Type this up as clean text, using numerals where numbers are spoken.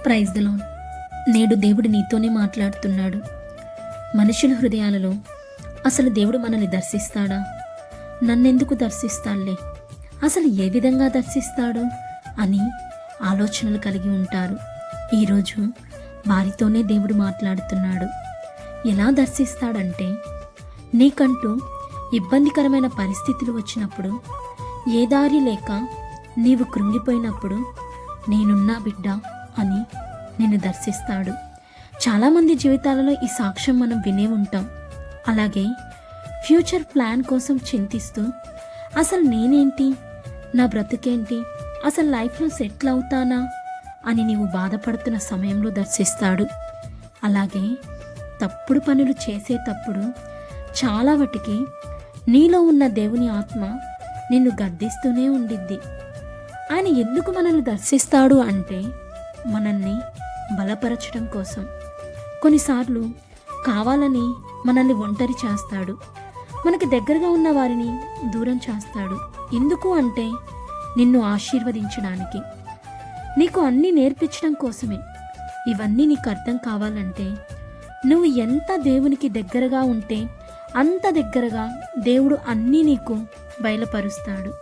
Praise the lord. నేడు దేవుడు నీతోనే మాట్లాడుతున్నాడు. మనుషుల హృదయాలలో అసలు దేవుడు మనల్ని దర్శిస్తాడా? నన్నెందుకు దర్శిస్తాడులే, అసలు ఏ విధంగా దర్శిస్తాడు అని ఆలోచనలు కలిగి ఉంటారు. ఈరోజు వారితోనే దేవుడు మాట్లాడుతున్నాడు. ఎలా దర్శిస్తాడంటే, నీకంటూ ఇబ్బందికరమైన పరిస్థితులు వచ్చినప్పుడు, ఏ దారి లేక నీవు కృంగిపోయినప్పుడు, నేనున్నా బిడ్డ అని నిన్ను దర్శిస్తాడు. చాలామంది జీవితాలలో ఈ సాక్ష్యం మనం వినే ఉంటాం. అలాగే ఫ్యూచర్ ప్లాన్ కోసం చింతిస్తూ, అసలు నేనేంటి, నా బ్రతుకేంటి, అసలు లైఫ్లో సెటిల్ అవుతానా అని నీవు బాధపడుతున్న సమయంలో దర్శిస్తాడు. అలాగే తప్పుడు పనులు చేసేటప్పుడు చాలా వాటికి నీలో ఉన్న దేవుని ఆత్మ నిన్ను గద్దిస్తూనే ఉండిద్ది. ఆయన ఎందుకు మనల్ని దర్శిస్తాడు అంటే, మనల్ని బలపరచడం కోసం. కొన్నిసార్లు కావాలని మనల్ని ఒంటరి చేస్తాడు. మనకి దగ్గరగా ఉన్న వారిని దూరం చేస్తాడు. ఎందుకు అంటే, నిన్ను ఆశీర్వదించడానికి, నీకు అన్నీ నేర్పించడం కోసమే. ఇవన్నీ నీకు అర్థం కావాలంటే, నువ్వు ఎంత దేవునికి దగ్గరగా ఉంటే అంత దగ్గరగా దేవుడు అన్నీ నీకు బయలుపరుస్తాడు.